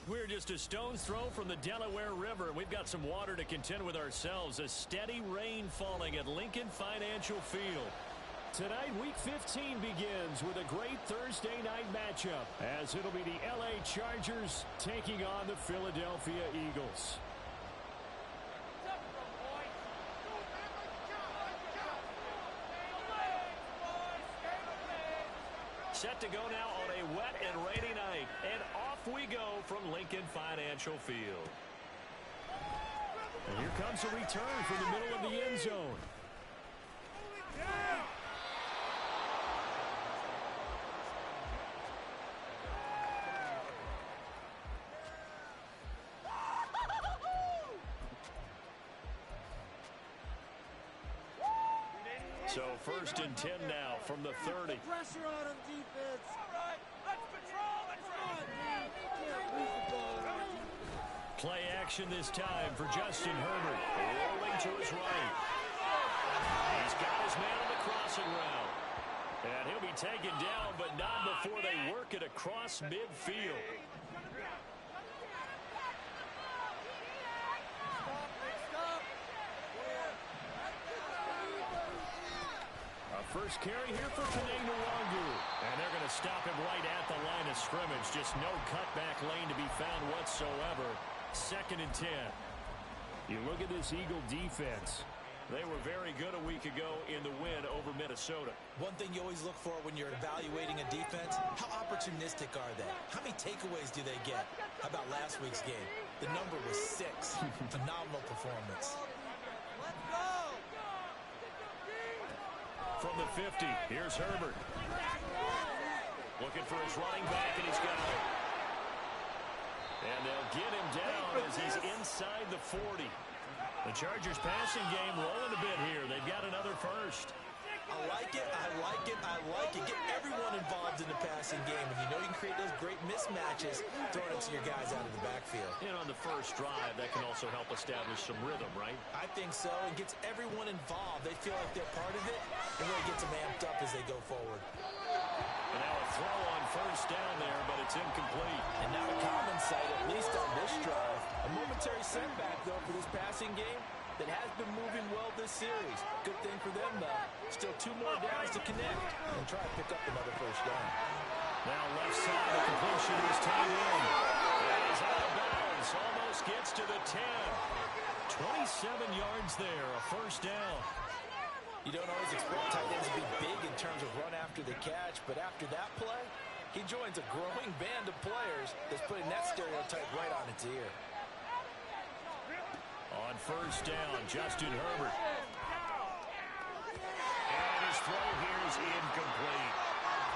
We're just a stone's throw from the Delaware River, and we've got some water to contend with ourselves. A steady rain falling at Lincoln Financial Field. Tonight, Week 15 begins with a great Thursday night matchup, as it'll be the L.A. Chargers taking on the Philadelphia Eagles. Set to go now on a wet and rainy night, and off we go from Lincoln Financial Field. And here comes a return from the middle of the end zone. So 1st and 10 now from the 30. Pressure on him, defense. All right, let's control it. Play action this time for Justin Herbert. Rolling to his right. He's got his man on the crossing route. And he'll be taken down, but not before they work it across midfield. First carry here for Kene Nwangwu. And they're going to stop him right at the line of scrimmage. Just no cutback lane to be found whatsoever. 2nd and 10. You look at this Eagle defense. They were very good a week ago in the win over Minnesota. One thing you always look for when you're evaluating a defense, how opportunistic are they? How many takeaways do they get? How about last week's game? The number was 6. Phenomenal performance. Let's go. From the 50, here's Herbert. Looking for his running back, and he's got it. And they'll get him down as he's inside the 40. The Chargers passing game rolling a bit here. They've got another first. I like it, I like it, I like it. Get everyone involved in the passing game, and you know you can create those great mismatches throwing it to your guys out of the backfield. And on the first drive, that can also help establish some rhythm, right? I think so. It gets everyone involved. They feel like they're part of it, and really gets them amped up as they go forward. And now a throw on first down there, but it's incomplete. And not a common sight, at least on this drive. A momentary setback, though, for this passing game that has been moving well this series. Good thing for them, though. Still 2 more downs to connect and try to pick up another first down. Now left side, the completion is tied in. That is out of bounds. Almost gets to the 10. 27 yards there, a first down. You don't always expect tight ends to be big in terms of run after the catch, but after that play, he joins a growing band of players that's putting that stereotype right on its ear. On first down, Justin Herbert. And his throw here is incomplete.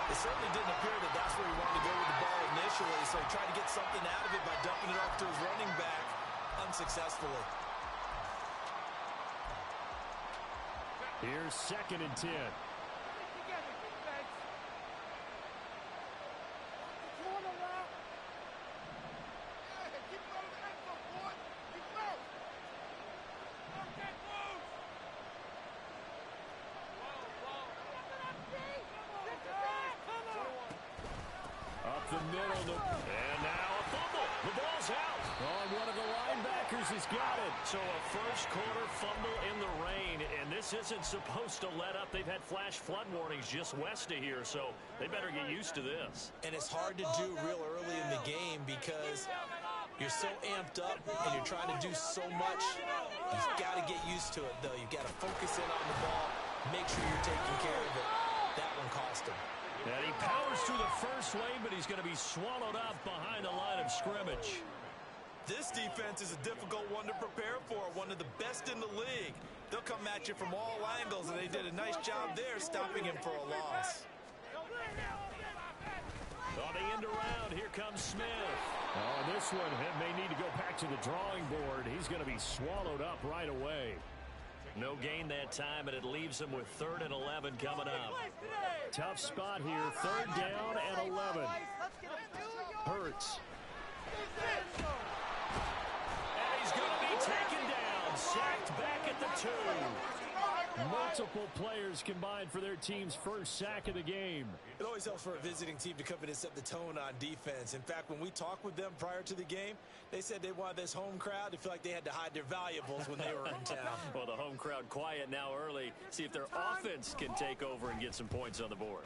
It certainly didn't appear that that's where he wanted to go with the ball initially, so he tried to get something out of it by dumping it off to his running back unsuccessfully. Here's 2nd and 10. Up the middle, and now a fumble. The ball's out. Oh, one of the linebackers has got it. So a first quarter fumble in the rain, and this isn't supposed to let up. They've had flash flood warnings just west of here, so they better get used to this. And it's hard to do real early in the game because you're so amped up and you're trying to do so much. You've got to get used to it, though. You've got to focus in on the ball, make sure you're taking care of it. That one cost him. And he powers through the first lane, but he's going to be swallowed up behind the line of scrimmage. This defense is a difficult one to prepare for, one of the best in the league. They'll come at you from all angles, and they did a nice job there stopping him for a loss. On the end around, here comes Smith. Oh, this one may need to go back to the drawing board. He's going to be swallowed up right away. No gain that time, and it leaves him with 3rd and 11 coming up. Tough spot here, 3rd down and 11. Hurts. And he's going to be taken down, sacked back at the 2. Multiple players combined for their team's first sack of the game. It always helps for a visiting team to come in and set the tone on defense. In fact, when we talked with them prior to the game, they said they wanted this home crowd to feel like they had to hide their valuables when they were in town. Well, the home crowd quiet now early. See if their offense can take over and get some points on the board.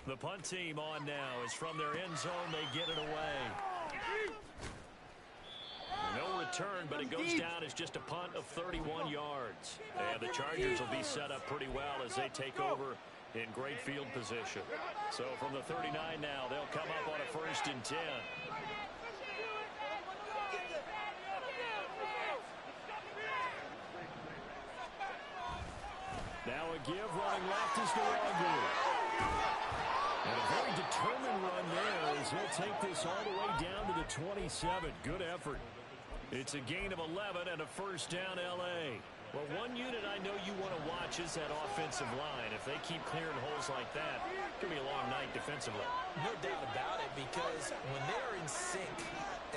The punt team on now is from their end zone. They get it away. No return, but it goes down as just a punt of 31 yards. And the Chargers will be set up pretty well as they take over in great field position. So from the 39 now, they'll come up on a 1st and 10. Now a give, running left is Nwogu. And a very determined run there as he'll take this all the way down to the 27. Good effort. It's a gain of 11 and a 1st down L.A. Well, one unit I know you want to watch is that offensive line. If they keep clearing holes like that, it's going to be a long night defensively. No doubt about it, because when they're in sync,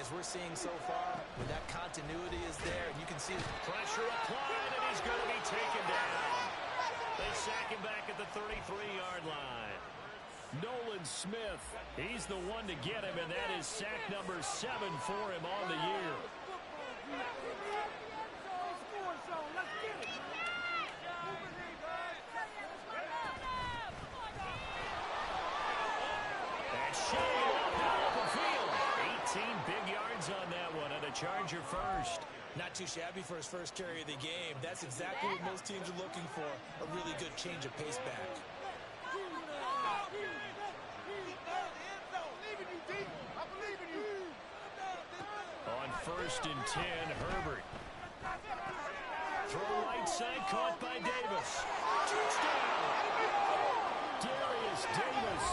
as we're seeing so far, when that continuity is there, and you can see the pressure applied, and he's going to be taken down. They sack him back at the 33-yard line. Nolan Smith, he's the one to get him, and that is sack number 7 for him on the year. And shooting up out of the field. 18 big yards on that one, and a Charger first. Not too shabby for his first carry of the game. That's exactly what most teams are looking for, a really good change of pace back. On 1st and 10, Herbert. Throw right side, caught by Davis. Touchdown! Darius Davis,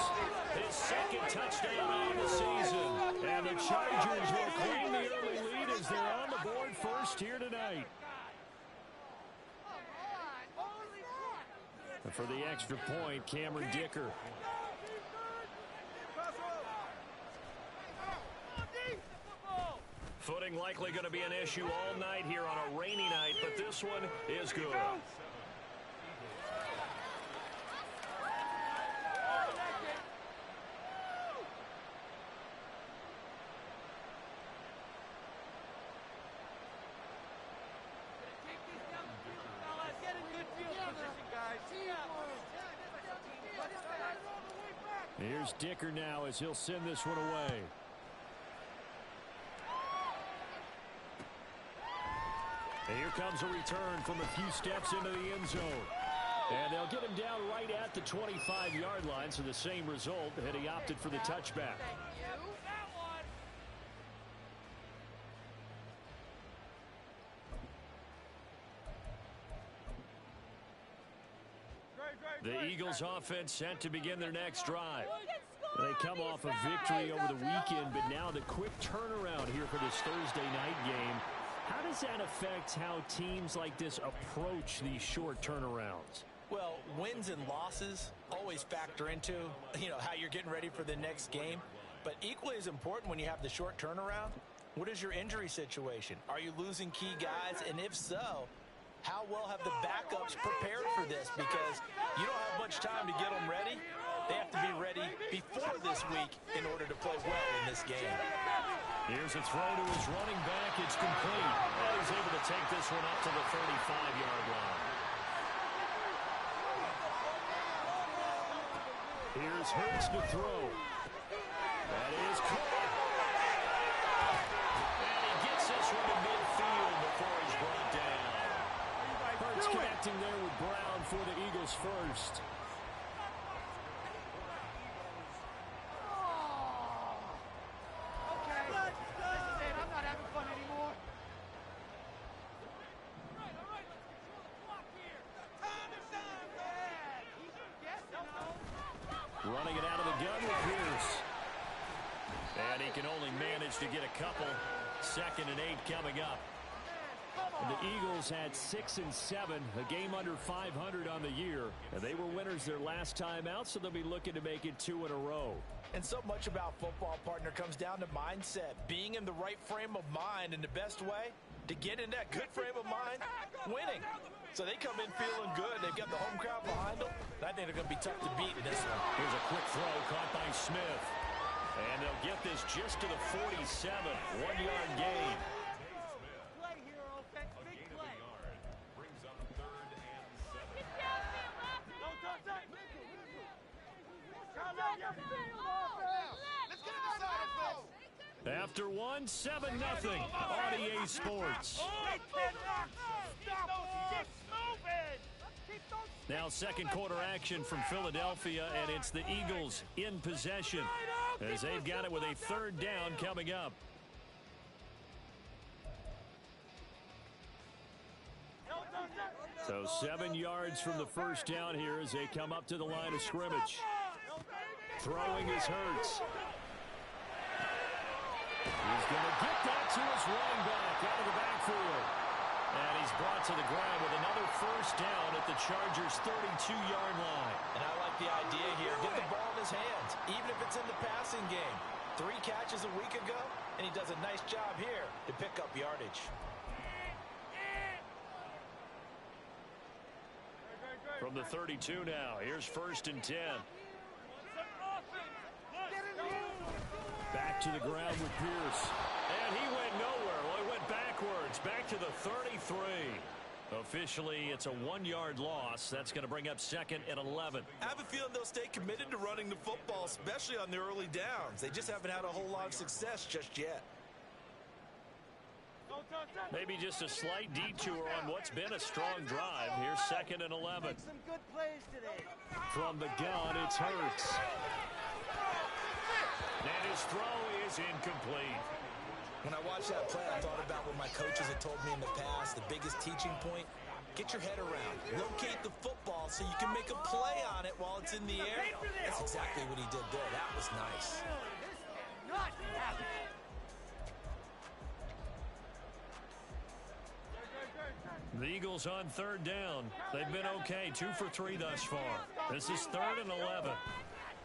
his 2nd touchdown of the season. And the Chargers will claim the early lead as they're on the board first here tonight. And for the extra point, Cameron Dicker. Footing likely going to be an issue all night here on a rainy night, but this one is good. Here's Dicker now as he'll send this one away. And here comes a return from a few steps into the end zone. And they'll get him down right at the 25-yard line, so the same result, and he opted for the touchback. The Eagles offense set to begin their next drive. They come off a victory over the weekend, but now the quick turnaround here for this Thursday night game. How does that affect how teams like this approach these short turnarounds? Well, wins and losses always factor into, how you're getting ready for the next game. But equally as important when you have the short turnaround, what is your injury situation? Are you losing key guys? And if so, how well have the backups prepared for this? Because you don't have much time to get them ready. They have to be ready before this week in order to play well in this game. Here's a throw to his running back. It's complete. And he's able to take this one up to the 35-yard line. Here's Hurts to throw. That is caught. And he gets this one to midfield before he's brought down. Hurts connecting there with Brown for the Eagles first. Running it out of the gun with Pierce. And he can only manage to get a couple. 2nd and 8 coming up. And the Eagles had 6 and 7, a game under 500 on the year. And they were winners their last time out, so they'll be looking to make it 2 in a row. And so much about football, partner, comes down to mindset. Being in the right frame of mind, and the best way, to get in that good frame of mind, winning. So they come in feeling good. They've got the home crowd behind them. I think they're going to be tough to beat in this one. Here's a quick throw caught by Smith. And they'll get this just to the 47. 1-yard gain. Play here, okay? Big play. Brings up 3rd and 7. Don't touch that. Let's get inside, folks. After 1, 7-0. RDA Sports. They cannot stop us. Now second quarter action from Philadelphia, and it's the Eagles in possession as they've got it with a 3rd down coming up. So 7 yards from the first down here as they come up to the line of scrimmage. Throwing is Hurts. He's going to get that to his running back out of the backfield. And he's brought to the ground with another 1st down at the Chargers' 32-yard line. And I like the idea here. Get the ball in his hands, even if it's in the passing game. 3 catches a week ago, and he does a nice job here to pick up yardage. From the 32 now, here's 1st and 10. Back to the ground with Pierce. And he went nowhere. Well, he went backwards. Back to the 33. Officially, it's a 1-yard loss. That's going to bring up 2nd and 11. I have a feeling they'll stay committed to running the football, especially on the early downs. They just haven't had a whole lot of success just yet. Maybe just a slight detour on what's been a strong drive. Here's 2nd and 11. Make some good plays today. From the gun, it's Hurts. And his throw is incomplete. When I watched that play, I thought about what my coaches had told me in the past. The biggest teaching point, get your head around. Locate the football so you can make a play on it while it's in the air. That's exactly what he did there. That was nice. Not happen. The Eagles on 3rd down. They've been okay, 2 for 3 thus far. This is 3rd and 11.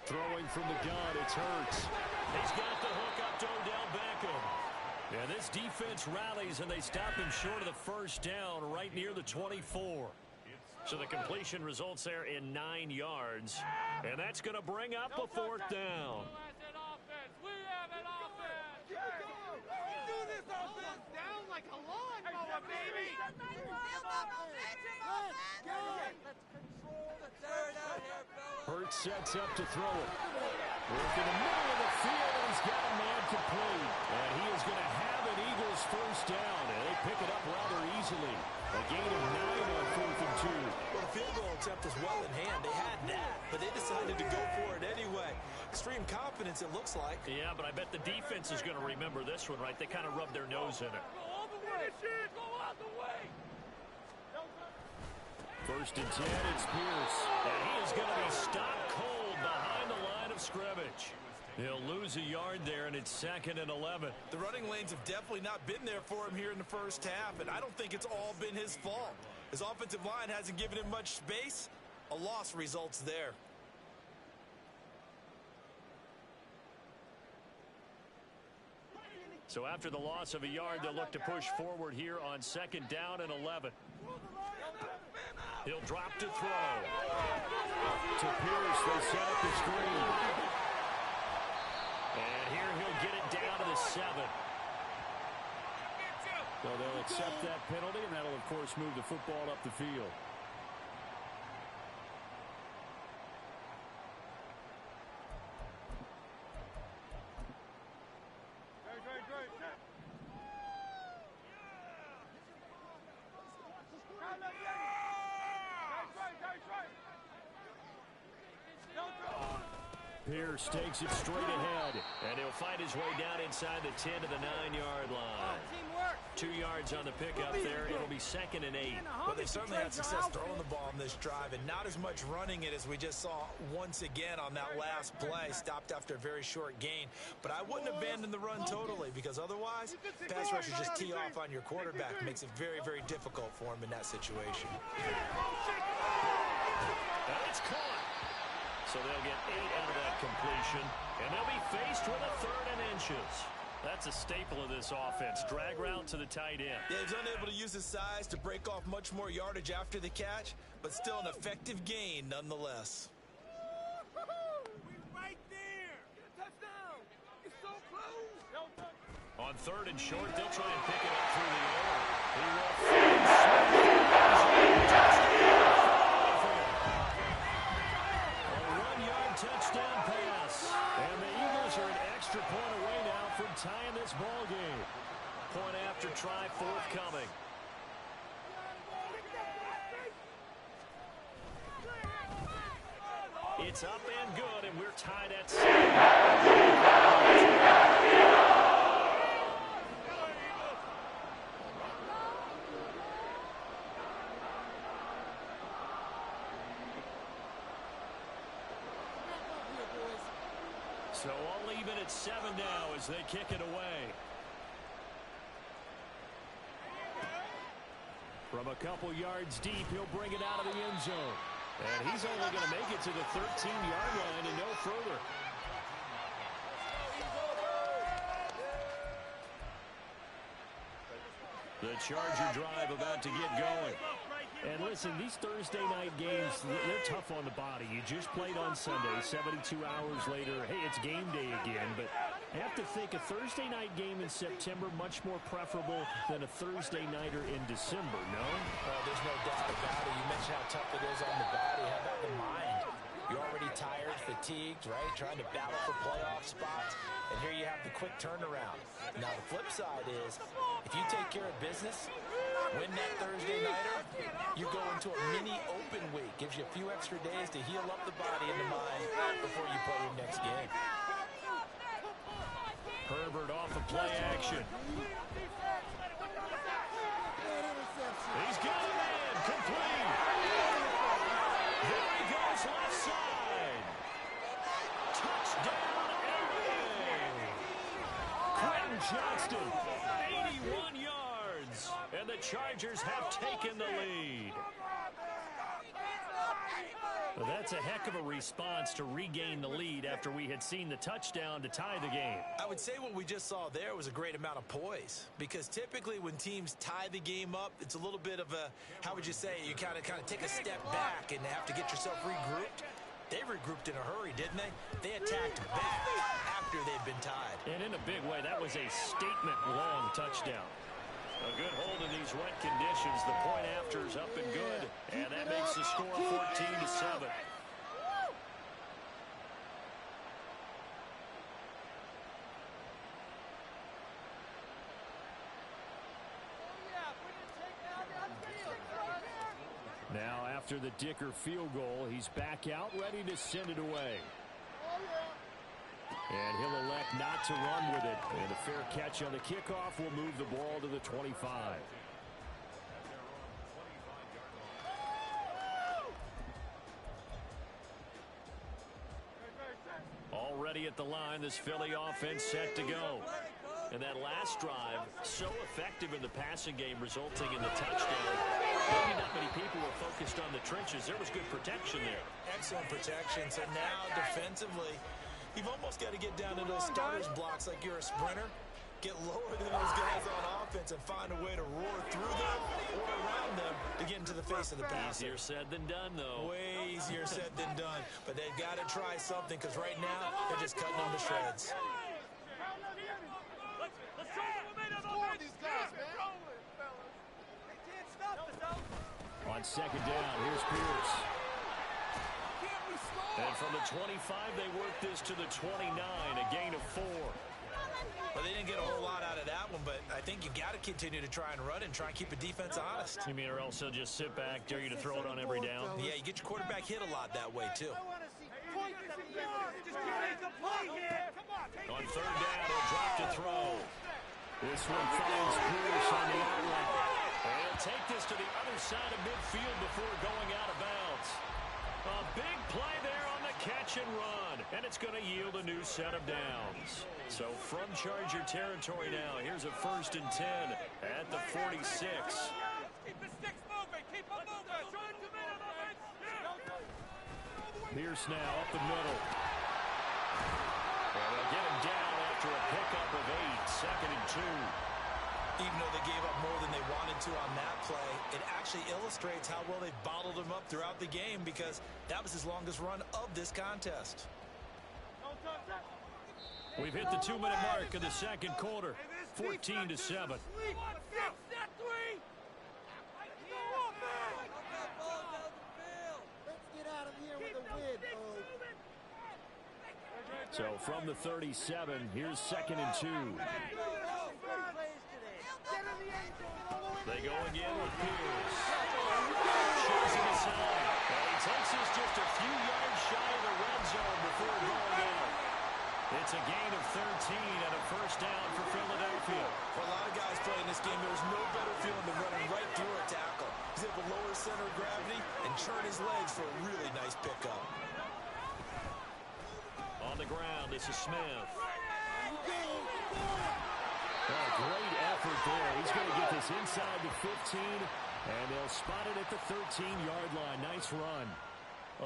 Throwing from the gun, it's Hurts. He's got the hook up to Odell Beckham. And this defense rallies, and they stop him short of the 1st down right near the 24. So the completion results there in 9 yards. And that's going to bring up a 4th down. We have an offense. Keep it going. Do this offense down like a lawnmower, baby. Let's control the 3rd out here, fella. Hurts sets up to throw it. Work in the middle of the field, and he's got a man complete. And he is going to have an Eagles 1st down, and they pick it up rather easily. A gain of 9 on 4th and 2. Well, the field goal attempt was well in hand. They had that, but they decided to go for it anyway. Extreme confidence, it looks like. Yeah, but I bet the defense is going to remember this one, right? They kind of rubbed their nose in it. Go all the way. Go all the way. 1st and 10, it's Pierce. And he is going to be stopped cold behind the line of scrimmage. He'll lose a yard there, and it's 2nd and 11. The running lanes have definitely not been there for him here in the 1st half, and I don't think it's all been his fault. His offensive line hasn't given him much space. A loss results there. So after the loss of a yard, they'll look to push forward here on 2nd down and 11. He'll drop to throw. To Pierce, they set up the screen. And here he'll get it down to the 7. So they'll accept that penalty, and that'll, of course, move the football up the field. Pierce takes it straight ahead, and he'll find his way down inside the 10 to the 9-yard line. Teamwork. 2 yards on the pickup there. It'll be 2nd and 8. Well, they certainly had success throwing the ball in this drive, and not as much running it as we just saw once again on that last play. Stopped after a very short gain. But I wouldn't abandon the run totally, because otherwise, pass rushers just tee off on your quarterback. Makes it very, very difficult for him in that situation. And it's caught. So they'll get 8 out of that completion, and they'll be faced with a 3rd and inches. That's a staple of this offense. Drag route to the tight end. Yeah, he's unable to use his size to break off much more yardage after the catch, but still an effective gain nonetheless. Right there. Touchdown. It's so close. On 3rd and short, they'll try and pick it up through the air. He will find a 1-yard touchdown pass. And the Eagles are an extra point away now from tying this ball game. Point after try forthcoming. It's up and good, and we're tied at 7. So all even at 7 now as they kick it away. From a couple yards deep, he'll bring it out of the end zone. And he's only going to make it to the 13-yard line and no further. The Charger drive about to get going. And listen, these Thursday night games, they're tough on the body. You just played on Sunday, 72 hours later. Hey, it's game day again. But I have to think a Thursday night game in September much more preferable than a Thursday nighter in December, no? There's no doubt about it. You mentioned how tough it is on the body. How about the mind? You're already tired, fatigued, right? Trying to battle for playoff spots. And here you have the quick turnaround. Now, the flip side is, if you take care of business, win that Thursday nighter, you go into a mini open week. Gives you a few extra days to heal up the body and the mind before you play your next game. Herbert off of play action. He's got a man. Complete. There he goes left side. Touchdown, LA. Quentin Johnston, 81 yards. And the Chargers have taken the lead. Well, that's a heck of a response to regain the lead after we had seen the touchdown to tie the game. I would say what we just saw there was a great amount of poise, because typically when teams tie the game up, it's a little bit of a, how would you say, you kind of take a step back and have to get yourself regrouped. They regrouped in a hurry, didn't they? They attacked back after they'd been tied. And in a big way, that was a statement-long touchdown. A good hold in these wet conditions. The point after's up and good. And that makes the score 14-7. Now after the Dicker field goal, he's back out ready to send it away. And he'll elect not to run with it. And a fair catch on the kickoff will move the ball to the 25. Already at the line, this Philly offense set to go. And that last drive, so effective in the passing game, resulting in the touchdown. Maybe not many people were focused on the trenches. There was good protection there. Excellent protection. So now defensively, you've almost got to get down to those starters blocks like you're a sprinter. Get lower than those guys on offense and find a way to roar through them or around them to get into the face of the passer. Easier said than done, though. Way easier said than done. But they've got to try something, because right now they're just cutting them to shreds. On second down, here's Pierce. And from the 25, they work this to the 29, a gain of 4. Well, they didn't get a whole lot out of that one, but I think you got to continue to try and run and try and keep a defense honest. You mean or else they'll just sit back, dare you to throw it on every down? Yeah, you get your quarterback hit a lot that way, too. On third down, he'll drop to throw. This one finds Pierce on the outlet. And he'll take this to the other side of midfield before going out of bounds. A big play there on the catch and run. And it's going to yield a new set of downs. So from Charger territory now, here's a 1st and 10 at the 46. Keep the sticks moving. Keep them moving. Pierce now up the middle. Well, they'll get him down after a pickup of 8, 2nd and 2. Even though they gave up more than they wanted to on that play, it actually illustrates how well they've bottled him up throughout the game because that was his longest run of this contest. We've hit the 2-minute mark of the second quarter, 14-7. So from the 37, here's 2nd and 2. They go again with Pierce. Shows him a sign. And he takes us just a few yards shy of the red zone before going out. It's a gain of 13 and a first down for Philadelphia. For a lot of guys playing this game, there's no better feeling than running right through a tackle. He's able to lower his center of gravity and churn his legs for a really nice pickup. On the ground, this is Smith. Oh, great effort there. He's going to get this inside the 15, and they'll spot it at the 13-yard line. Nice run.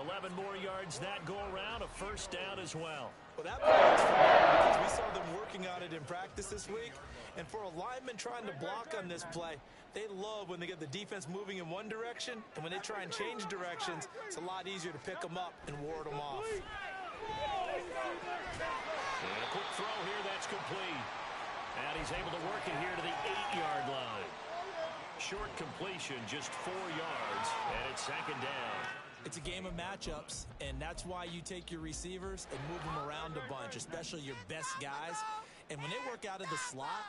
11 more yards that go around, a first down as well. Well, that was fun because we saw them working on it in practice this week. And for a lineman trying to block on this play, they love when they get the defense moving in one direction. And when they try and change directions, it's a lot easier to pick them up and ward them off. And a quick throw here, that's complete. And he's able to work it here to the 8-yard line. Short completion, just 4 yards, and it's 2nd down. It's a game of matchups, and that's why you take your receivers and move them around a bunch, especially your best guys. And when they work out of the slot,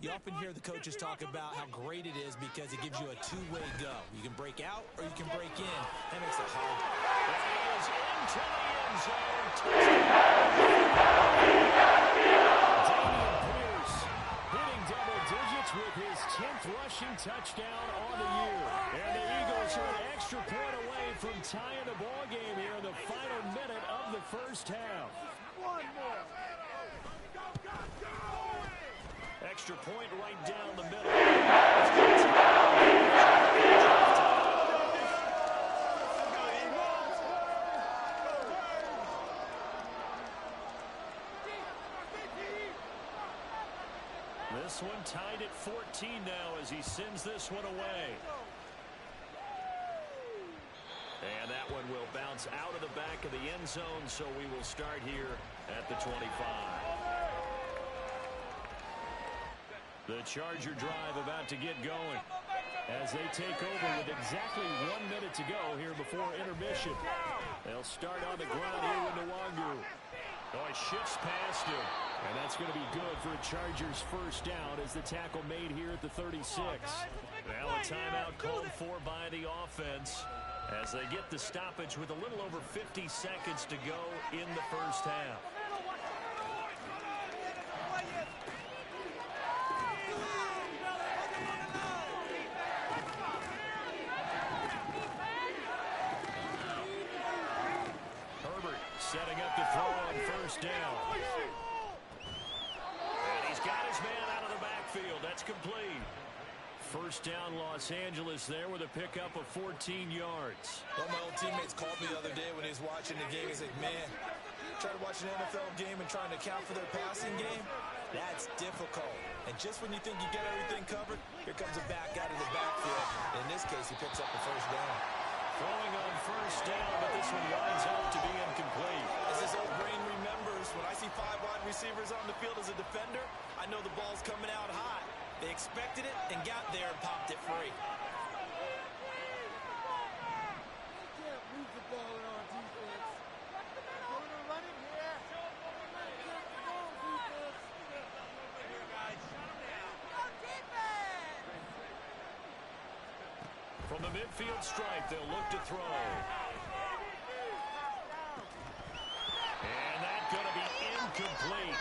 you often hear the coaches talk about how great it is because it gives you a two-way go. You can break out or you can break in. That makes it hard. That is into the end zone. Dameon Pierce hitting double digits with his 10th rushing touchdown on the year. And the Eagles are an extra point away from tying the ball game here in the final minute of the first half. One more. Extra point right down the middle. This one tied at 14 now as he sends this one away. And that one will bounce out of the back of the end zone, so we will start here at the 25. The Charger drive about to get going as they take over with exactly 1 minute to go here before intermission. They'll start on the ground here with Nwangu. Oh, it shifts past him. And that's going to be good for a Chargers first down as the tackle made here at the 36. Now a timeout called for by the offense as they get the stoppage with a little over 50 seconds to go in the first half. Herbert setting up to throw on first down. And he's got his man out of the backfield. That's complete. First down, Los Angeles there with a pickup of 14 yards. Well, my old teammates called me the other day when he was watching the game. He's like, man, trying to watch an NFL game and trying to account for their passing game, that's difficult. And just when you think you get everything covered, here comes a back out of the backfield. And in this case, he picks up the first down. Throwing on first down, but this one winds up to be incomplete. As this old brain remembers, when I see 5 wide receivers on the field as a defender, I know the ball's coming out hot. They expected it and got there and popped it free. Can't move the ball in our defense. Going to run it here. From the midfield stripe, they'll look to throw. And that's going to be incomplete.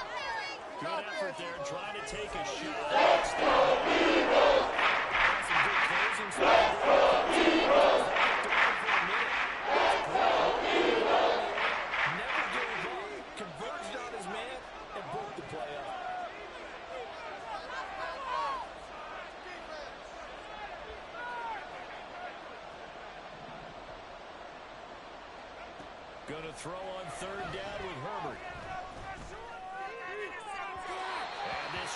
Good effort there, trying to take a shot. Some good closing for Never gave up, converged on his man, and broke the play up. Going to throw on third down with Herbert.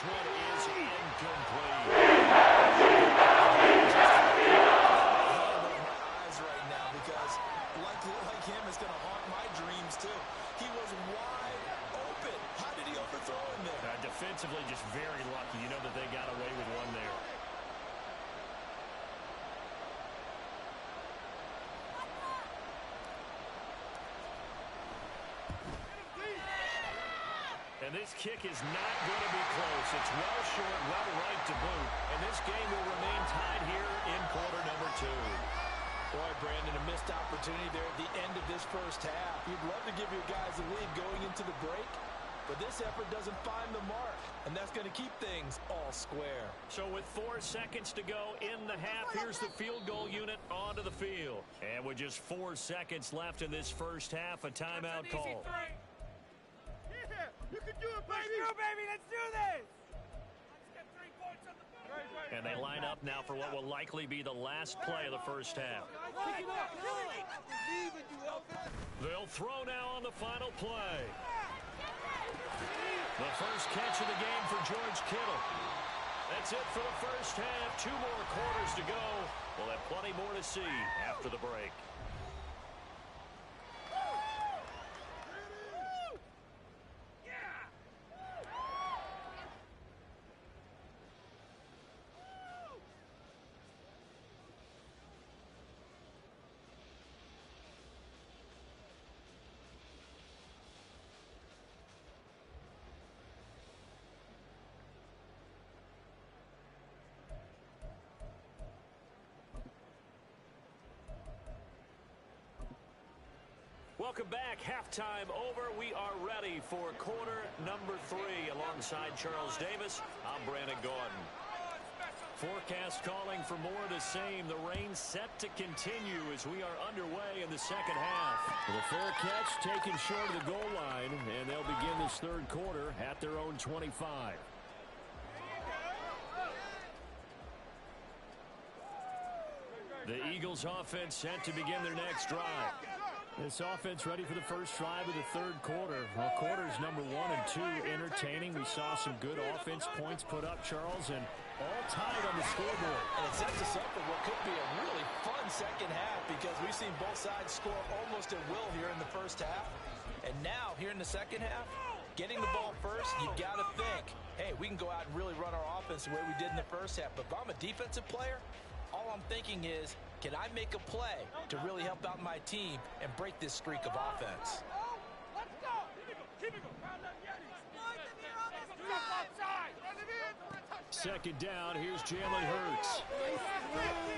this one is incomplete. Right now, because like him, it's going to haunt my dreams too. He was wide open. How did he overthrow him there? Defensively, just very lucky. You know that they got away with one there. And this kick is not going to be close. It's well short, well right to boot. And this game will remain tied here in quarter number 2. Boy, Brandon, a missed opportunity there at the end of this first half. You'd love to give your guys a lead going into the break, but this effort doesn't find the mark, and that's going to keep things all square. So with 4 seconds to go in the half, here's the field goal unit onto the field. And with just 4 seconds left in this first half, a timeout call. You can do it, baby! Let's go, baby! Let's do this! Let's get 3 points on the board! And they line up now for what will likely be the last play of the first half. They'll throw now on the final play. The first catch of the game for George Kittle. That's it for the first half. 2 more quarters to go. We'll have plenty more to see after the break. Welcome back. Halftime over. We are ready for quarter number 3. Alongside Charles Davis, I'm Brandon Gaudin. Forecast calling for more of the same. The rain set to continue as we are underway in the second half. The fair catch taken short of the goal line, and they'll begin this third quarter at their own 25. The Eagles offense set to begin their next drive. This offense ready for the first drive of the third quarter. Well, quarters number 1 and 2 entertaining. We saw some good offense points put up, Charles, and all tied on the scoreboard. And it sets us up for what could be a really fun second half because we've seen both sides score almost at will here in the first half. And now, here in the second half, getting the ball first, you got to think, hey, we can go out and really run our offense the way we did in the first half. But if I'm a defensive player, all I'm thinking is, can I make a play to really help out my team and break this streak of offense? Let's go! Keep it going! Second down, here's Jalen Hurts.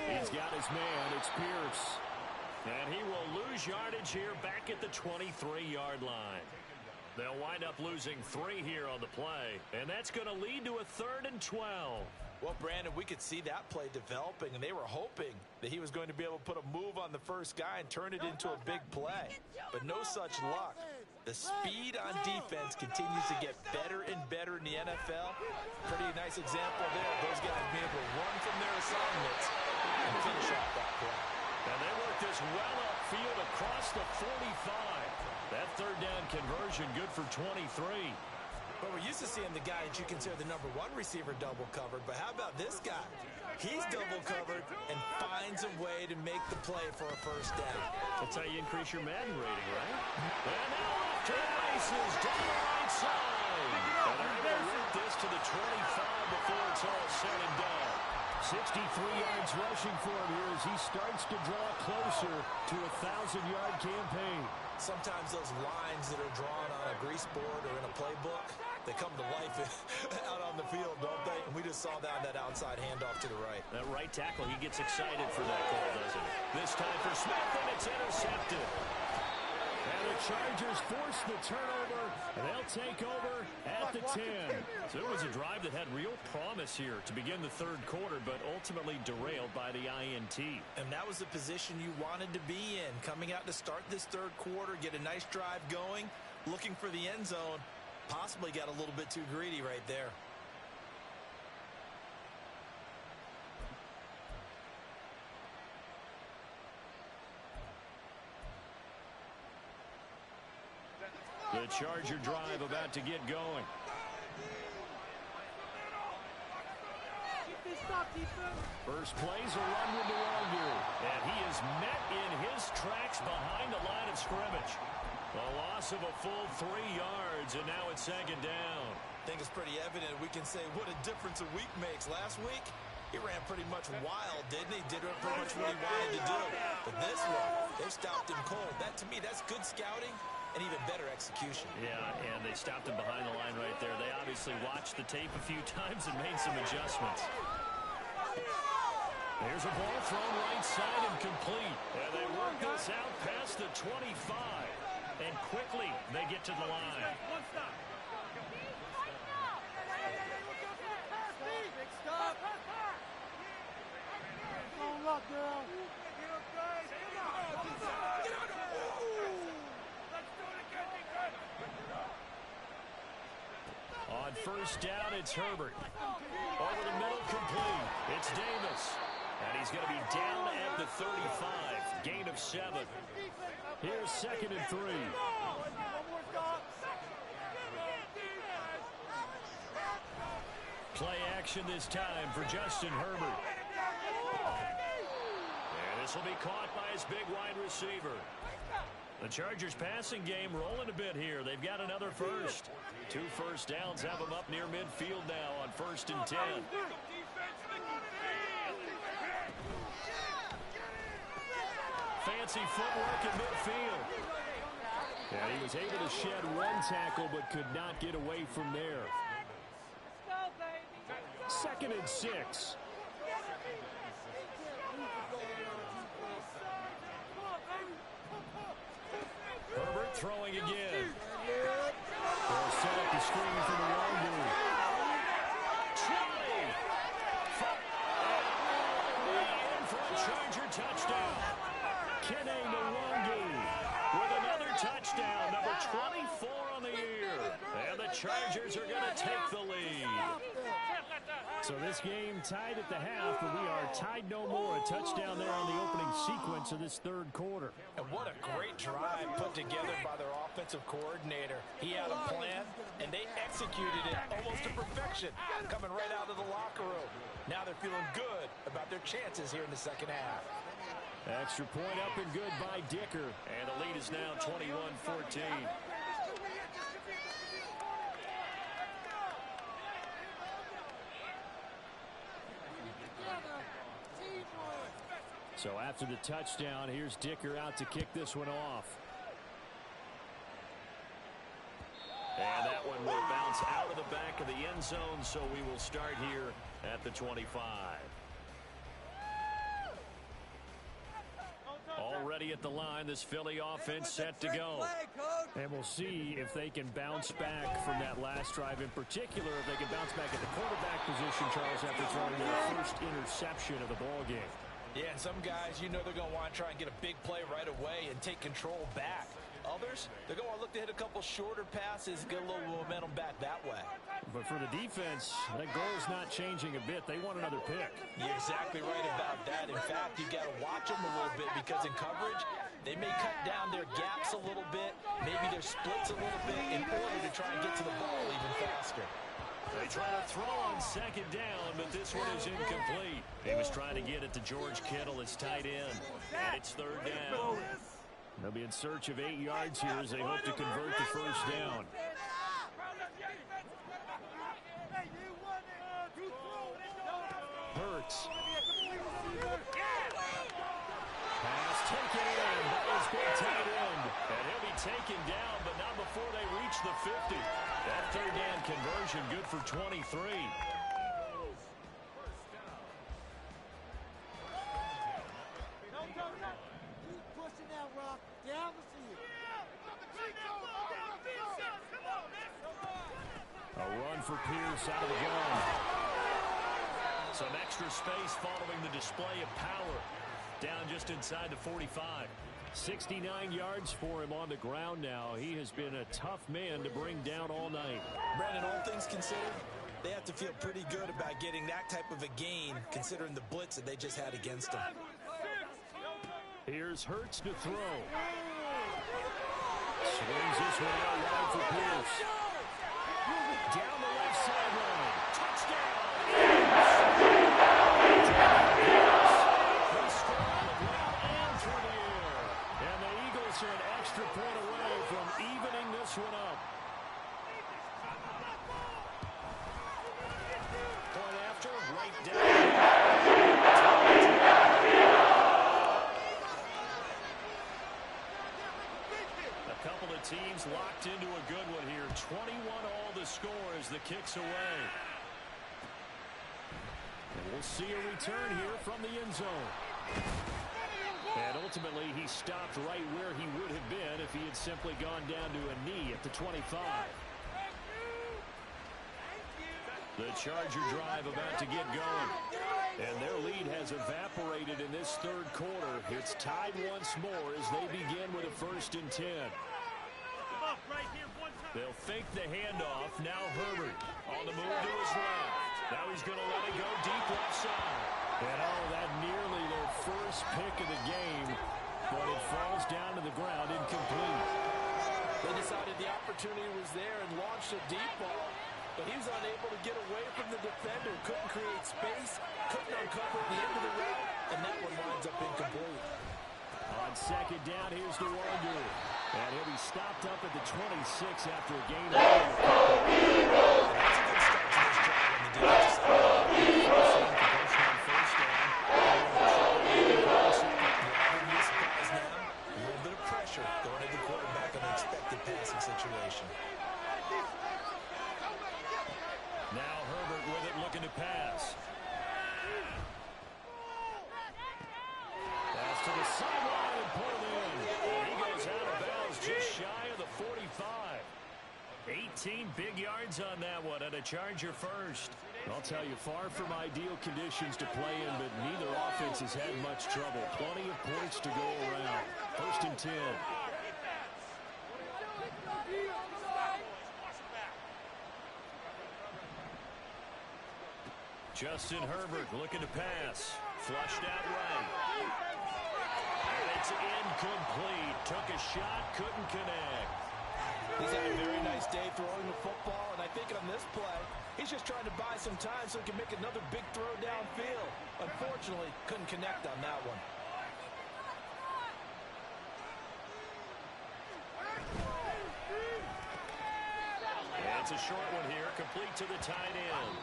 He's got his man, it's Pierce. And he will lose yardage here back at the 23-yard line. They'll wind up losing 3 here on the play, and that's going to lead to a 3rd and 12. Well, Brandon, we could see that play developing, and they were hoping that he was going to be able to put a move on the first guy and turn it into a big play. But no such luck. The speed on defense continues to get better and better in the NFL. Pretty nice example there. Those guys being able to run from their assignments and finish off that play. And they work this well upfield across the 45. That third down conversion good for 23. But we're used to seeing the guy that you consider the number 1 receiver double covered. But how about this guy? He's double covered and finds a way to make the play for a first down. That's how you increase your Madden rating, right? And now off to the races down the right side. And they're able to root this to the 25 before it's all said and done. 63 yards rushing for him here as he starts to draw closer to a 1,000-yard campaign. Sometimes those lines that are drawn on a grease board or in a playbook, they come to life out on the field, don't they? And we just saw that on that outside handoff to the right. That right tackle, he gets excited for that call, doesn't he? This time for Smith, and it's intercepted. And the Chargers force the turnover, and they'll take over at the 10. So it was a drive that had real promise here to begin the third quarter, but ultimately derailed by the INT. And that was the position you wanted to be in, coming out to start this third quarter, get a nice drive going, looking for the end zone. Possibly got a little bit too greedy right there. The Charger drive about to get going. First play's a run with Nwangu, and he is met in his tracks behind the line of scrimmage. A loss of a full 3 yards, and now it's second down. I think it's pretty evident we can say what a difference a week makes. Last week, he ran pretty much wild, didn't he? Did pretty much what he wanted to do. But this one, they stopped him cold. That, to me, that's good scouting and even better execution. Yeah, and they stopped him behind the line right there. They obviously watched the tape a few times and made some adjustments. There's a ball thrown right side and complete. And they work this out past the 25. And quickly, they get to the line. On first down, it's Herbert. Over the middle, complete. It's Davis. And he's going to be down at the 35. Gain of 7. Here's second and 3. Play action this time for Justin Herbert. And this will be caught by his big wide receiver. The Chargers passing game rolling a bit here. They've got another first. 2 first downs have them up near midfield now on first and 10. Fancy footwork in midfield. And he was able to shed 1 tackle but could not get away from there. Second and 6. Herbert throwing again. They'll set up the screen for the long move. Trolley. In for a Charger touchdown. Kene Nwangu with another touchdown. Number 24 on the year. And the Chargers are going to take the lead. So this game tied at the half, but we are tied no more. A touchdown there on the opening sequence of this third quarter. And what a great drive put together by their offensive coordinator. He had a plan, and they executed it almost to perfection, coming right out of the locker room. Now they're feeling good about their chances here in the second half. Extra point up and good by Dicker. And the lead is now 21-14. So after the touchdown, here's Dicker out to kick this one off. And that one will bounce out of the back of the end zone, so we will start here at the 25. Already at the line, this Philly offense set to go. And we'll see if they can bounce back from that last drive. In particular, if they can bounce back at the quarterback position, Charles, after throwing their first interception of the ball game. Yeah, and some guys, you know they're going to want to try and get a big play right away and take control back. Others, they're going to look to hit a couple shorter passes, get a little momentum back that way. But for the defense, that goal's not changing a bit. They want another pick. You're exactly right about that. In fact, you've got to watch them a little bit because in coverage, they may cut down their gaps a little bit, maybe their splits a little bit in order to try and get to the ball even faster. They try to throw on second down, but this one is incomplete. He was trying to get it to George Kittle, his tight end. And it's third down. They'll be in search of 8 yards here as they hope to convert the first down. Hurts. Pass taken in by his big tight end. And he'll be taken down, but not before they reach the 50. That third down conversion good for 23. A run for Pierce out of the gun. Some extra space following the display of power. Down just inside the 45. 69 yards for him on the ground now. He has been a tough man to bring down all night. Brandon, all things considered, they have to feel pretty good about getting that type of a gain, considering the blitz that they just had against them. Here's Hurts to throw. Swings this one out wide for Pierce. Down the left sideline. Touchdown! the kicks away. And we'll see a return here from the end zone. And ultimately, he stopped right where he would have been if he had simply gone down to a knee at the 25. The Charger drive about to get going. And their lead has evaporated in this third quarter. It's tied once more as they begin with a 1st and 10. They'll fake the handoff. Now Herbert on the move to his left. Now he's going to let it go deep left side. And that nearly their first pick of the game, but it falls down to the ground incomplete. They decided the opportunity was there and launched a deep ball, but he was unable to get away from the defender, couldn't create space, couldn't uncover the end of the route, and that one winds up incomplete. On 2nd down, here's the wonder. And he'll be stopped up at the 26 after a gain of 8. That's a good start to this drive on the defensive side. First down. A little bit of pressure going at the quarterback on an expected passing situation. Now Herbert with it, looking to pass. Pass to the sideline and pulled in. And he goes out of bounds just shy of the 45. 18 big yards on that one, and a Charger first. I'll tell you, far from ideal conditions to play in, but neither offense has had much trouble. Plenty of points to go around. 1st and 10. Justin Herbert looking to pass. Flushed out right. And it's incomplete. Took a shot, couldn't connect. He's had a very nice day throwing the football, and I think on this play, he's just trying to buy some time so he can make another big throw downfield. Unfortunately, couldn't connect on that one. And it's a short one here, complete to the tight end.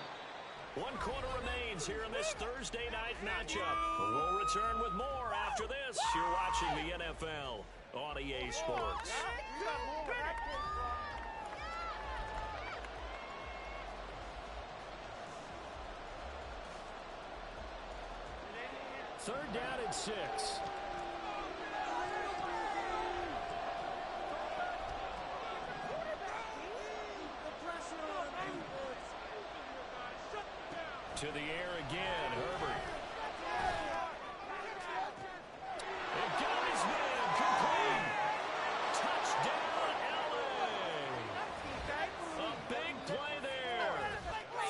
1 quarter remains here in this Thursday night matchup. We'll return with more after this. You're watching the NFL on EA Sports. 3rd down and 6. To the air again, Herbert. And got his man, complete. Touchdown, LA. A big play there.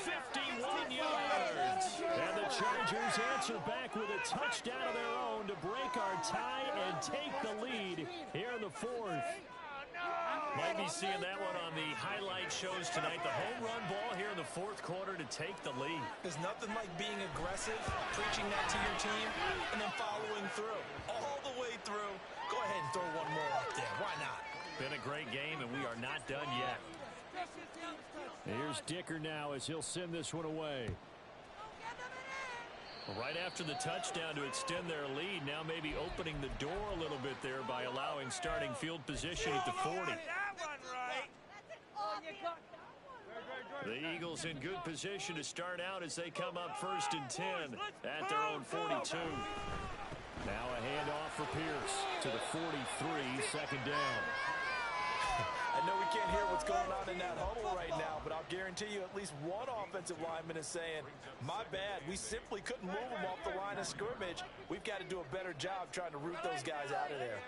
51 yards. And the Chargers answer back with a touchdown of their own to break our tie and take the lead here in the 4th. Might be seeing that one on the highlight shows tonight. The home run ball here in the 4th quarter to take the lead. There's nothing like being aggressive, preaching that to your team, and then following through. All the way through. Go ahead and throw one more up there. Why not? Been a great game, and we are not done yet. Here's Dicker now as he'll send this one away. Right after the touchdown to extend their lead, now maybe opening the door a little bit there by allowing starting field position at the 40. The Eagles in good position to start out as they come up 1st and 10 at their own 42. Now a handoff for Pierce to the 43, 2nd down. I know we can't hear what's going on in that huddle right now, but I'll guarantee you at least one offensive lineman is saying, my bad, we simply couldn't move them off the line of scrimmage. We've got to do a better job trying to root those guys out of there.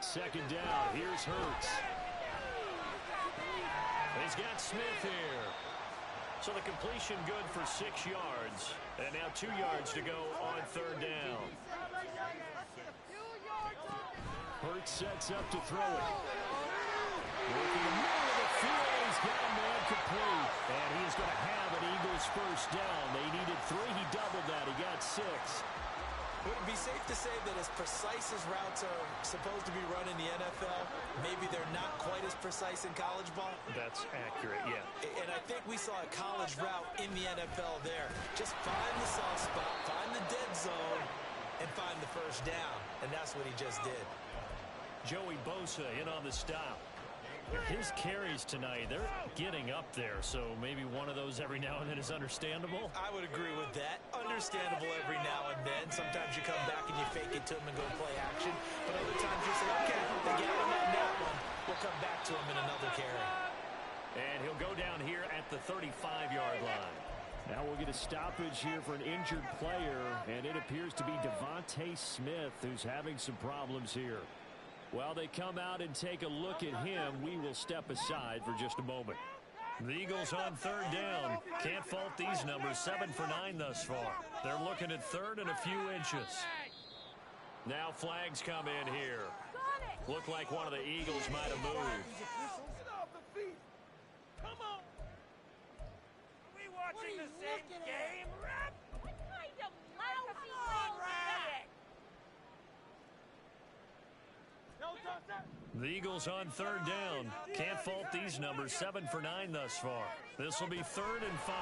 2nd down, here's Hurts. He's got Smith here. So the completion good for 6 yards. And now 2 yards to go on 3rd down. Hurts sets up to throw it. Working the middle of the field, he's got a man complete. And he's going to have an Eagles 1st down. They needed 3, he doubled that, he got 6. Would it be safe to say that as precise as routes are supposed to be run in the NFL, maybe they're not quite as precise in college ball? That's accurate, yeah. And I think we saw a college route in the NFL there. Just find the soft spot, find the dead zone, and find the 1st down. And that's what he just did. Joey Bosa in on the stop. His carries tonight, they're getting up there, so maybe one of those every now and then is understandable. I would agree with that. Understandable every now and then. Sometimes you come back and you fake it to him and go play action. But other times you say, okay, they got him on that one. We'll come back to him in another carry. And he'll go down here at the 35-yard line. Now we'll get a stoppage here for an injured player, and it appears to be Devontae Smith who's having some problems here. While they come out and take a look at him, we will step aside for just a moment. The Eagles on third down. Can't fault these numbers. 7 for 9 thus far. They're looking at third and a few inches. Now flags come in here. Look like one of the Eagles might have moved. Come on. Are we watching the same game, ref? What kind of lousy thing is it? The Eagles on third down. Can't fault these numbers. 7 for 9 thus far. This will be 3rd and 5.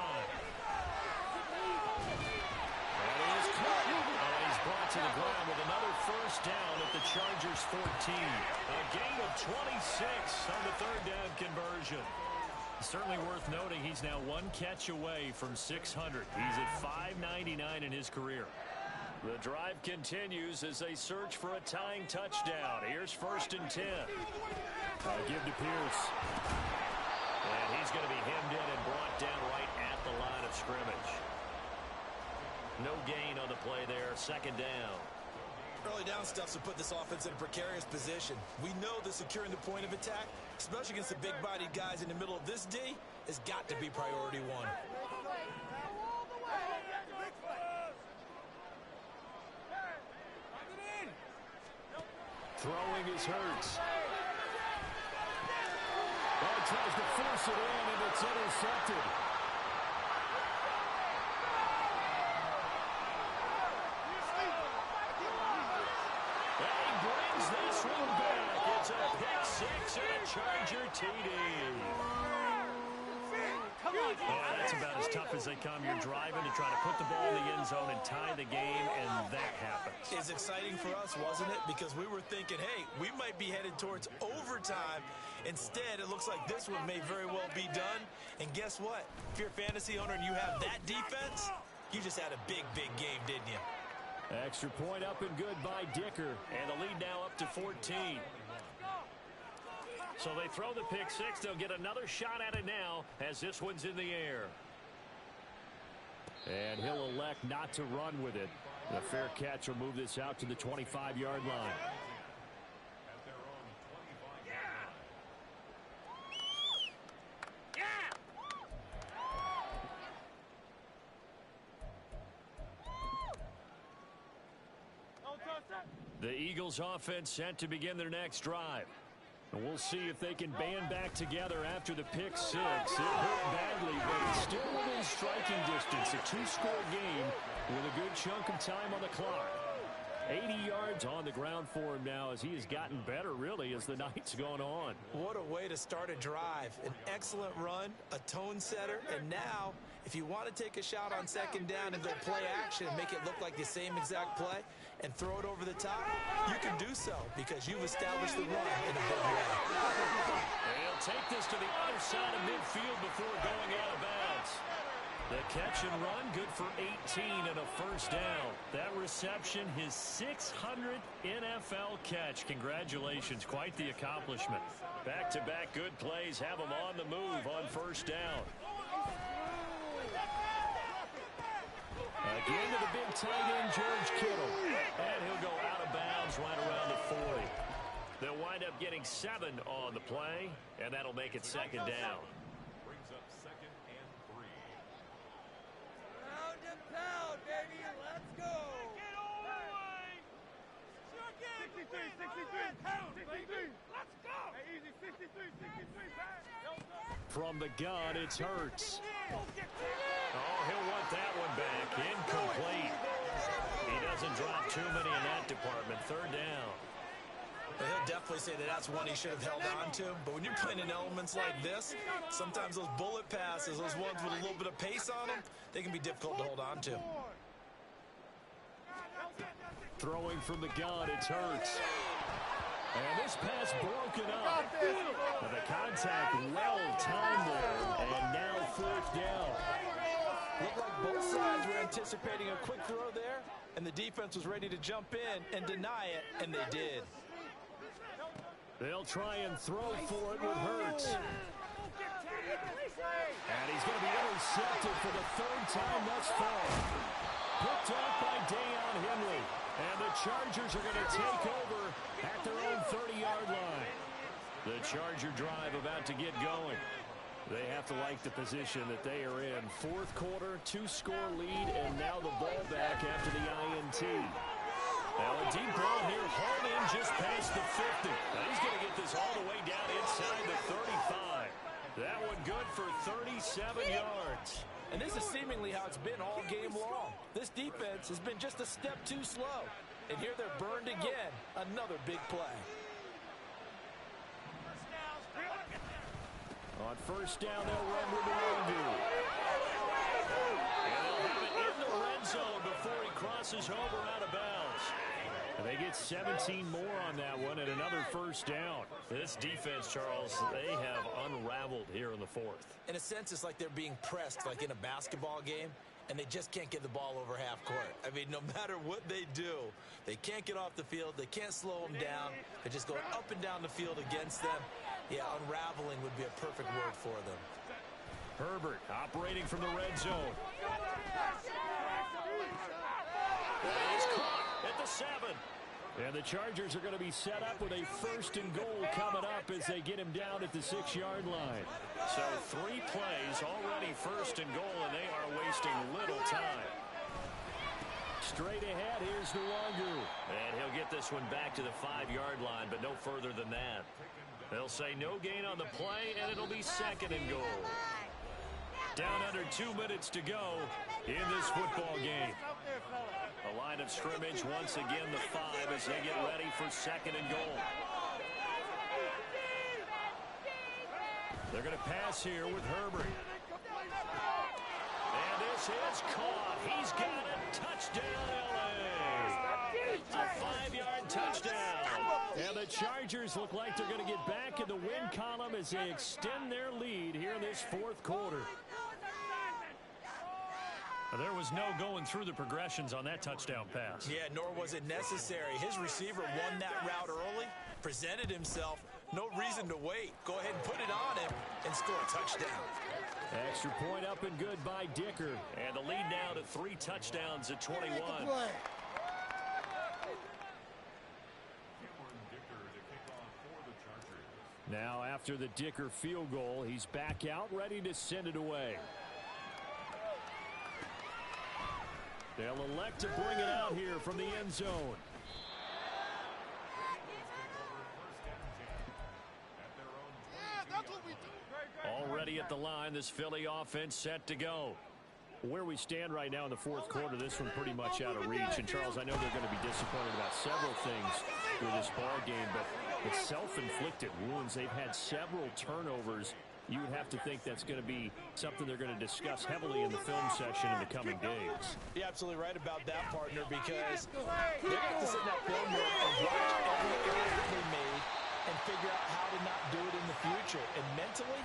And he is caught. He's brought to the ground with another first down at the Chargers 14. A gain of 26 on the third down conversion. Certainly worth noting he's now 1 catch away from 600. He's at 599 in his career. The drive continues as they search for a tying touchdown. Here's 1st and 10. Give to Pierce. And he's going to be hemmed in and brought down right at the line of scrimmage. No gain on the play there. 2nd down. Early down stuffs will put this offense in a precarious position. We know that securing the point of attack, especially against the big-bodied guys in the middle of this D, has got to be priority 1. Throwing is Hurts. Well, he tries to force it in, and it's intercepted. And he brings this one back. It's a pick 6 and a Charger TD. Oh, that's about as tough as they come. You're driving to try to put the ball in the end zone and tie the game, and that happens. It's exciting for us, wasn't it? Because we were thinking, hey, we might be headed towards overtime. Instead, it looks like this one may very well be done. And guess what? If you're a fantasy owner and you have that defense, you just had a big, big game, didn't you? Extra point up and good by Dicker. And the lead now up to 14. So they throw the pick 6. They'll get another shot at it now as this one's in the air. And he'll elect not to run with it. The fair catch will move this out to the 25-yard line. The Eagles offense set to begin their next drive. And we'll see if they can band back together after the pick 6. It hurt badly, but it's still within striking distance. A 2-score game with a good chunk of time on the clock. 80 yards on the ground for him now as he has gotten better, really, as the night's gone on. What a way to start a drive. An excellent run, a tone setter, and now, if you want to take a shot on 2nd down and go play action and make it look like the same exact play and throw it over the top, you can do so because you've established the run in a big way. They'll take this to the other side of midfield before going out of bounds. The catch and run, good for 18 and a first down. That reception, his 600th NFL catch. Congratulations, quite the accomplishment. Back-to-back good plays have him on the move on first down. Again to the big tight end, George Kittle. And he'll go out of bounds right around the 40. They'll wind up getting 7 on the play, and that'll make it 2nd down. Brings up 2nd and 3. Pound and pound, baby. Let's go. Get all the way. Sure can. 63. Let's go. Hey, easy. 63. From the gun, it's Hurts. Oh, he'll want that one back. Incomplete. He doesn't drop too many in that department. 3rd down. He'll definitely say that that's one he should have held on to. But when you're playing in elements like this, sometimes those bullet passes, those ones with a little bit of pace on them, they can be difficult to hold on to. Throwing from the gun, it's Hurts. And this pass broken up. But the contact well timed there. And now fourth down. Looked like both sides were anticipating a quick throw there, and the defense was ready to jump in and deny it, and they did. They'll try and throw for it with Hurts. And he's going to be intercepted for the third time thus far. Picked off by Deion Henry. And the Chargers are going to take over at their own 30-yard line. The Charger drive about to get going. They have to like the position that they are in. Fourth quarter, 2-score lead, and now the ball back after the INT. Now a deep ball here, hauled in just past the 50. Now he's going to get this all the way down inside the 35. That one good for 37 yards. And this is seemingly how it's been all game long. This defense has been just a step too slow. And here they're burned again. Another big play. On first down, they'll run with Nwangwu. And they'll have it in the red zone before he crosses over out of bounds. And they get 17 more on that one and another first down. This defense, Charles, they have unraveled here in the fourth. In a sense, it's like they're being pressed like in a basketball game, and they just can't get the ball over half court. I mean, no matter what they do, they can't get off the field. They can't slow them down. They're just going up and down the field against them. Yeah, unraveling would be a perfect word for them. Herbert operating from the red zone. He's caught at the 7. And the Chargers are going to be set up with a first and goal coming up as they get him down at the 6-yard line. So 3 plays, already first and goal, and they are wasting little time. Straight ahead, here's Nwangwu. And he'll get this one back to the 5-yard line, but no further than that. They'll say no gain on the play, and it'll be second and goal. Down under 2 minutes to go in this football game. A line of scrimmage, once again the 5 as they get ready for second and goal. They're going to pass here with Herbert. And this is caught. He's got it. Touchdown, L.A. A 5-yard touchdown. And the Chargers look like they're going to get back in the win column as they extend their lead here in this fourth quarter. There was no going through the progressions on that touchdown pass. Yeah, nor was it necessary. His receiver won that route early, presented himself. No reason to wait. Go ahead and put it on him and score a touchdown. Extra point up and good by Dicker. And the lead now to 3 touchdowns at 21. Now after the Dicker field goal, he's back out ready to send it away. They'll elect to bring it out here from the end zone. Already at the line, this Philly offense set to go. Where we stand right now in the fourth quarter, this one pretty much out of reach. And Charles, I know they're going to be disappointed about several things with this ball game, but it's self-inflicted wounds. They've had several turnovers. You would have to think that's going to be something they're going to discuss heavily in the film session in the coming days. You're absolutely right about that, partner, because they're going to have to sit in that film room and watch every error that they made and figure out how to not do it in the future. And mentally,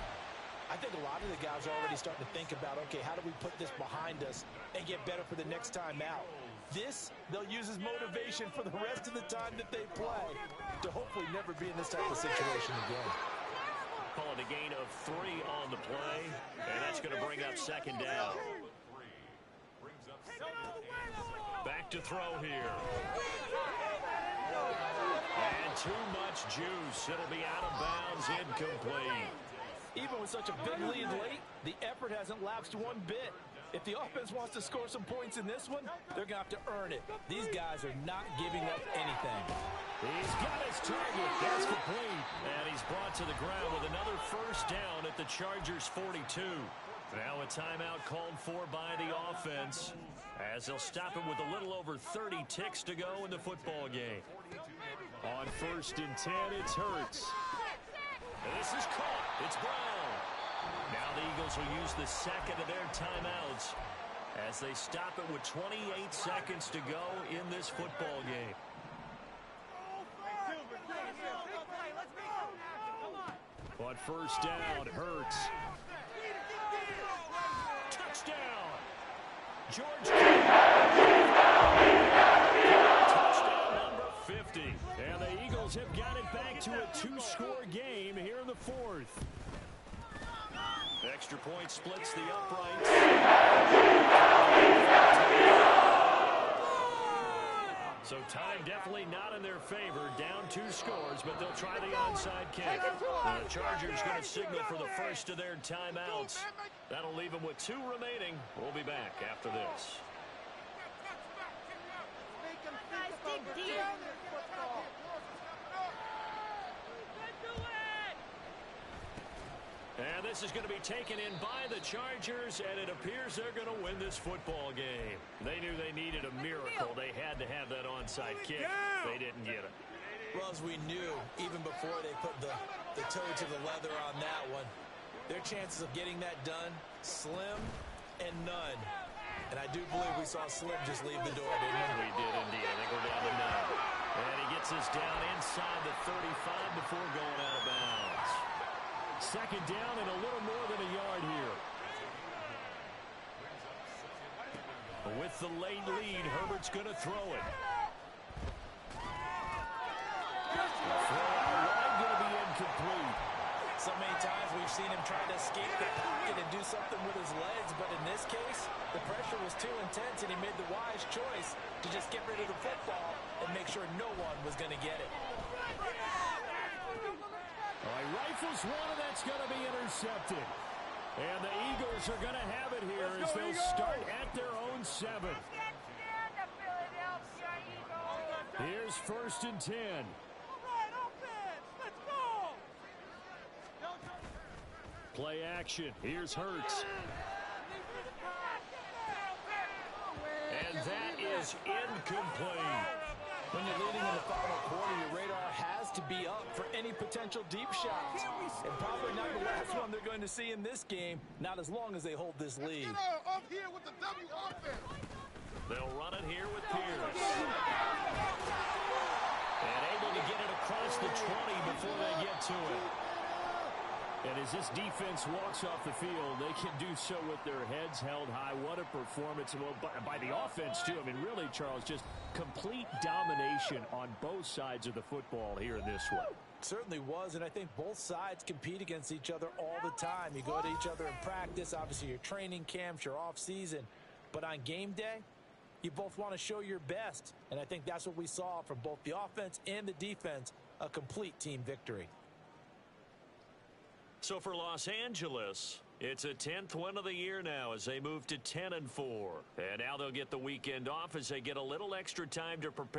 I think a lot of the guys are already starting to think about, okay, how do we put this behind us and get better for the next time out? This, they'll use as motivation for the rest of the time that they play to hopefully never be in this type of situation again. Call it a gain of 3 on the play, and that's going to bring up second down. Back to throw here. And too much juice. It'll be out of bounds, incomplete. Even with such a big lead late, the effort hasn't lapsed one bit. If the offense wants to score some points in this one, they're going to have to earn it. These guys are not giving up anything. He's got his target. That's complete. And he's brought to the ground with another first down at the Chargers' 42. Now a timeout called for by the offense as they'll stop it with a little over 30 ticks to go in the football game. On first and 10, it's Hurts. And this is caught. It's Brown. Now the Eagles will use the second of their timeouts as they stop it with 28 seconds to go in this football game. On first down, Hurts. Touchdown. George Kittle. Touchdown number 50. And the Eagles have got it back to a 2-score game here in the fourth. Extra point splits the uprights. So time definitely not in their favor. Down 2 scores, but they'll try the onside kick. And the Chargers going to signal for the first of their timeouts. That'll leave them with 2 remaining. We'll be back after this. Make them think about returning the football. And this is going to be taken in by the Chargers, and it appears they're going to win this football game. They knew they needed a miracle. They had to have that onside kick. They didn't get it. Well, as we knew, even before they put the toe to the leather on that one, their chances of getting that done, slim and none. And I do believe we saw Slim just leave the door, didn't we? We did indeed. I think we're down to 9. And he gets us down inside the 35 before going out of bounds. Second down and a little more than a yard here. With the late lead, Herbert's going to throw it. Throw out wide, going to be incomplete. So many times we've seen him try to escape the pocket and do something with his legs, but in this case, the pressure was too intense and he made the wise choice to just get rid of the football and make sure no one was going to get it. All right, rifles one, and that's going to be intercepted. And the Eagles are going to have it here as they'll start at their own 7. Here's first and 10. Play action. Here's Hurts. And that is incomplete. When you're leading in the final quarter, your radar has to be up for any potential deep shots. And probably not the last one they're going to see in this game, not as long as they hold this lead. Up here with the W offense. They'll run it here with Pierce. And able to get it across the 20 before they get to it. And as this defense walks off the field, they can do so with their heads held high. What a performance by the offense, too. I mean, really, Charles, just complete domination on both sides of the football here in this one. Certainly was, and I think both sides compete against each other all the time. You go to each other in practice, obviously your training camps, your off-season. But on game day, you both want to show your best. And I think that's what we saw from both the offense and the defense, a complete team victory. So for Los Angeles, it's a 10th win of the year now as they move to 10-4. And now they'll get the weekend off as they get a little extra time to prepare.